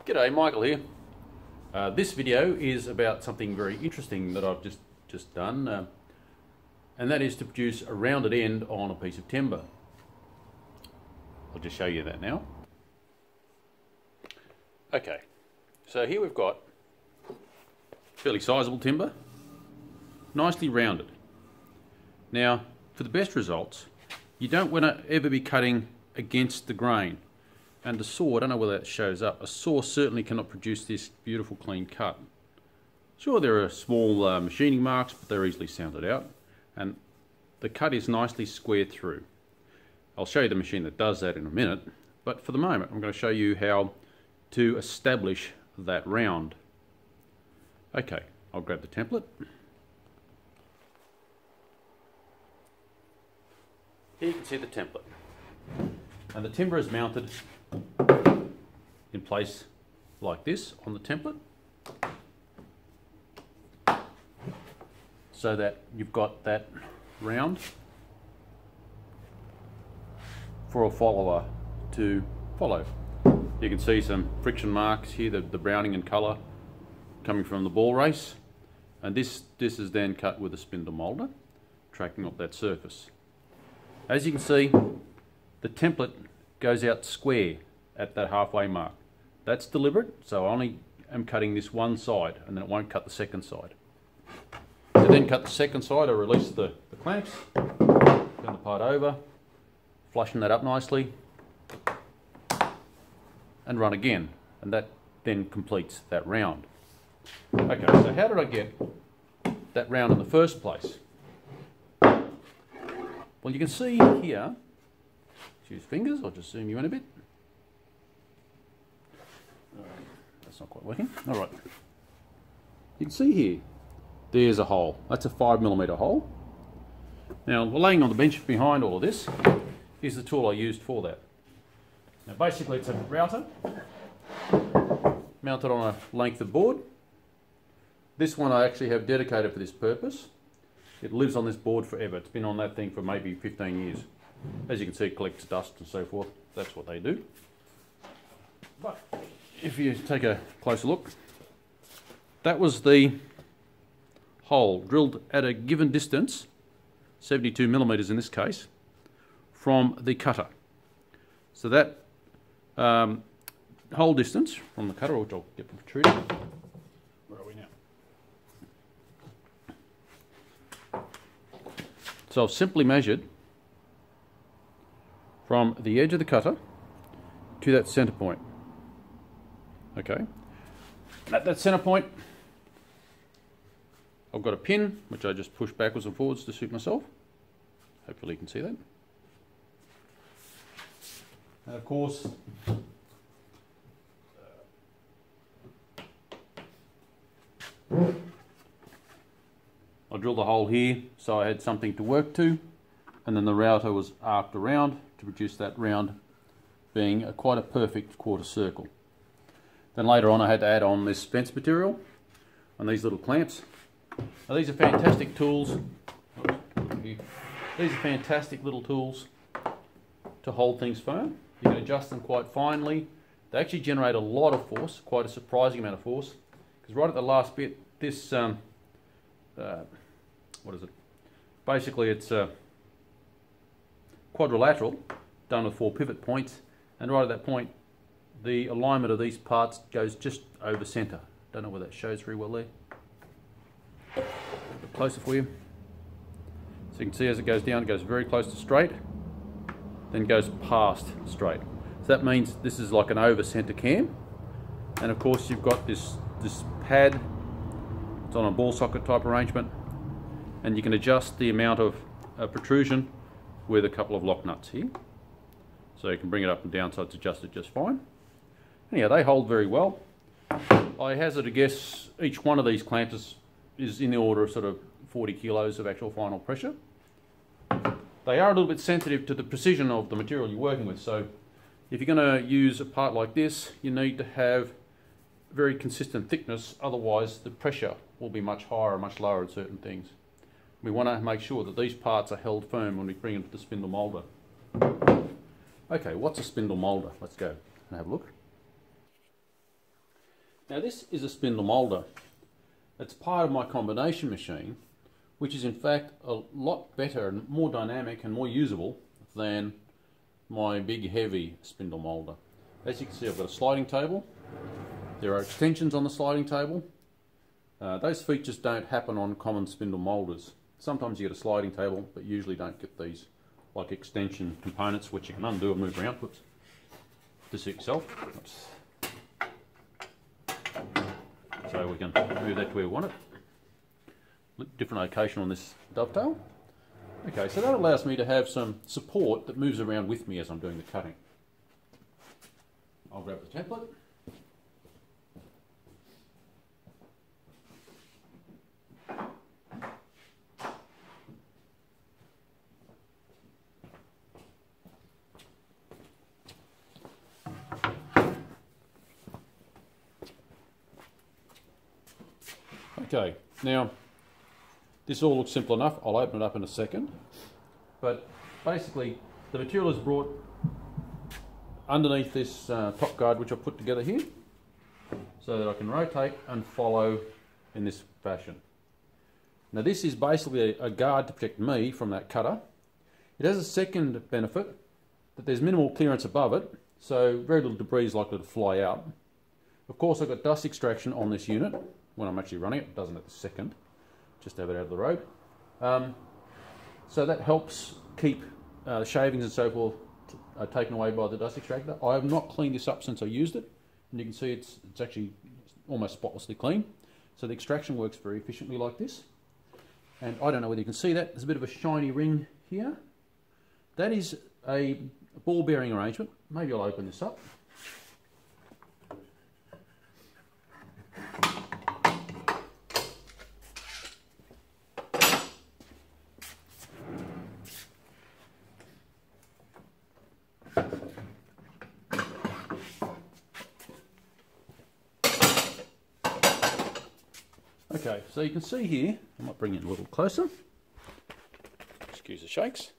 G'day, Michael here. This video is about something very interesting that I've just done, and that is to produce a rounded end on a piece of timber. I'll just show you that now. Okay, so here we've got fairly sizable timber, nicely rounded. Now, for the best results, you don't want to ever be cutting against the grain. And a saw, I don't know whether that shows up, a saw certainly cannot produce this beautiful clean cut. Sure, there are small machining marks, but they're easily sounded out. And the cut is nicely squared through. I'll show you the machine that does that in a minute, but for the moment I'm going to show you how to establish that round. Okay, I'll grab the template. Here you can see the template. And the timber is mounted in place like this on the template, so that you've got that round for a follower to follow. You can see some friction marks here, the browning in colour coming from the ball race, and this is then cut with a spindle moulder, tracking up that surface. As you can see, the template goes out square at that halfway mark. That's deliberate, so I only am cutting this one side and then it won't cut the second side. To then cut the second side, I release the clamps, turn the part over, flushing that up nicely, and run again, and that then completes that round. Okay, so how did I get that round in the first place? Well, you can see here, use fingers, I'll just zoom you in a bit. That's not quite working. Alright. You can see here, there's a hole. That's a 5mm hole. Now, laying on the bench behind all of this is the tool I used for that. Now, basically it's a router mounted on a length of board. This one I actually have dedicated for this purpose. It lives on this board forever. It's been on that thing for maybe 15 years. As you can see, it collects dust and so forth. That's what they do. But if you take a closer look, that was the hole drilled at a given distance, 72mm in this case, from the cutter. So that hole distance from the cutter, which I'll get protruding. Where are we now? So I've simply measured from the edge of the cutter to that centre point. Okay, at that centre point I've got a pin which I just push backwards and forwards to suit myself. Hopefully you can see that. And of course I drilled a hole here so I had something to work to, and then the router was arced around to produce that round being quite a perfect quarter circle. Then later on I had to add on this fence material and these little clamps. Now these are fantastic tools. These are fantastic little tools to hold things firm. You can adjust them quite finely. They actually generate a lot of force, quite a surprising amount of force, because right at the last bit, this, what is it? Basically it's quadrilateral, done with 4 pivot points, and right at that point the alignment of these parts goes just over centre. Don't know whether that shows very well there. A bit closer for you. So you can see as it goes down, it goes very close to straight, then goes past straight. So that means this is like an over centre cam, and of course you've got this pad. It's on a ball socket type arrangement, and you can adjust the amount of protrusion with a couple of lock nuts here. So you can bring it up and down so it's adjusted just fine. Anyhow, they hold very well. I hazard a guess each one of these clamps is in the order of sort of 40 kilos of actual final pressure. They are a little bit sensitive to the precision of the material you're working with, so if you're going to use a part like this, you need to have very consistent thickness, otherwise the pressure will be much higher or much lower at certain things. We want to make sure that these parts are held firm when we bring them to the spindle moulder. Okay, what's a spindle moulder? Let's go and have a look. Now this is a spindle moulder. It's part of my combination machine, which is in fact a lot better and more dynamic and more usable than my big heavy spindle moulder. As you can see, I've got a sliding table. There are extensions on the sliding table. Those features don't happen on common spindle moulders. Sometimes you get a sliding table, but usually don't get these like extension components which you can undo and move around. Whoops. To suit yourself. Oops. So we can move that to where we want it. Different location on this dovetail. Okay, so that allows me to have some support that moves around with me as I'm doing the cutting. I'll grab the template. Okay, now this all looks simple enough. I'll open it up in a second. But basically the material is brought underneath this top guard which I've put together here so that I can rotate and follow in this fashion. Now this is basically a guard to protect me from that cutter. It has a second benefit, that there's minimal clearance above it, so very little debris is likely to fly out. Of course I've got dust extraction on this unit when I'm actually running it. It doesn't at the second, just to have it out of the road. So that helps keep shavings and so forth taken away by the dust extractor. I have not cleaned this up since I used it, and you can see it's actually almost spotlessly clean. So the extraction works very efficiently like this. And I don't know whether you can see that. There's a bit of a shiny ring here. That is a ball bearing arrangement. Maybe I'll open this up. Okay, so you can see here, I might bring it a little closer. Excuse the shakes.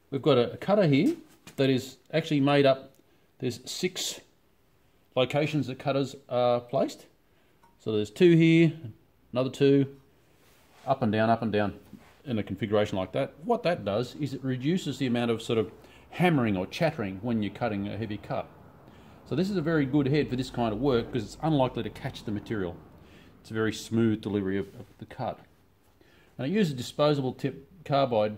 We've got a cutter here that is actually made up, there's 6 locations that cutters are placed. So there's 2 here, another 2, up and down in a configuration like that. What that does is it reduces the amount of sort of hammering or chattering when you're cutting a heavy cut. So this is a very good head for this kind of work because it's unlikely to catch the material. It's a very smooth delivery of the cut. And it uses disposable tip carbide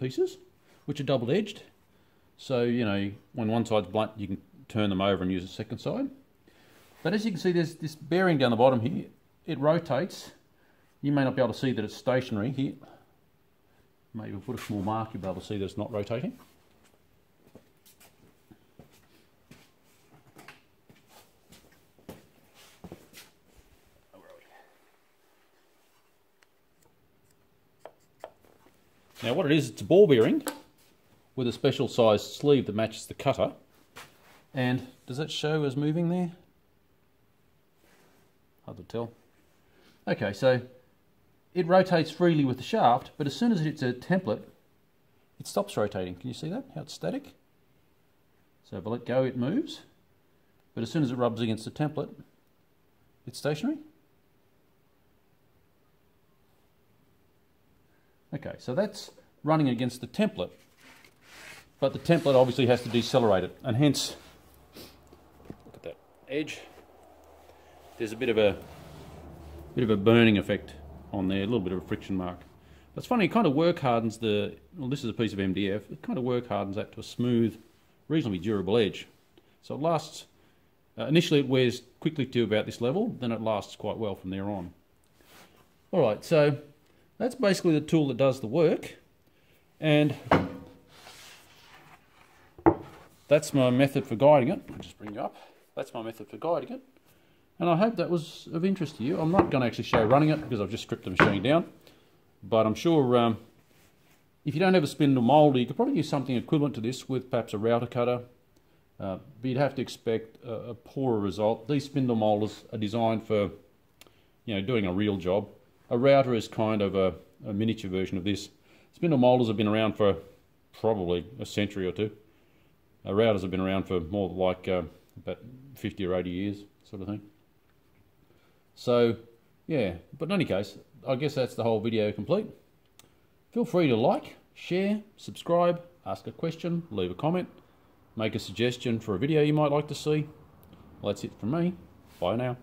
pieces, which are double-edged. So, you know, when one side's blunt, you can turn them over and use the second side. But as you can see, there's this bearing down the bottom here. It rotates. You may not be able to see that it's stationary here. Maybe we'll put a small mark, you'll be able to see that it's not rotating. Now what it is, it's a ball bearing with a special sized sleeve that matches the cutter. And does that show as moving there? Hard to tell. Okay, so it rotates freely with the shaft, but as soon as it hits a template, it stops rotating. Can you see that? How it's static? So if I let go, it moves. But as soon as it rubs against the template, it's stationary. Okay, so that's running against the template, but the template obviously has to decelerate it, and hence, look at that edge. There's a bit of a burning effect on there, a little bit of a friction mark. That's funny. It kind of work hardens the. Well, this is a piece of MDF. It kind of work hardens that to a smooth, reasonably durable edge. So it lasts. Initially, it wears quickly to about this level. Then it lasts quite well from there on. All right, so that's basically the tool that does the work, and that's my method for guiding it. I'll just bring you up. That's my method for guiding it, and I hope that was of interest to you. I'm not going to actually show running it because I've just stripped the machine down, but I'm sure if you don't have a spindle moulder, you could probably use something equivalent to this with perhaps a router cutter, but you'd have to expect a poorer result. These spindle moulders are designed for, you know, doing a real job. A router is kind of a miniature version of this. Spindle moulders have been around for probably a century or two. Routers have been around for more like about 50 or 80 years sort of thing. So yeah, but in any case, I guess that's the whole video complete. Feel free to like, share, subscribe, ask a question, leave a comment, make a suggestion for a video you might like to see. Well, that's it from me. Bye now.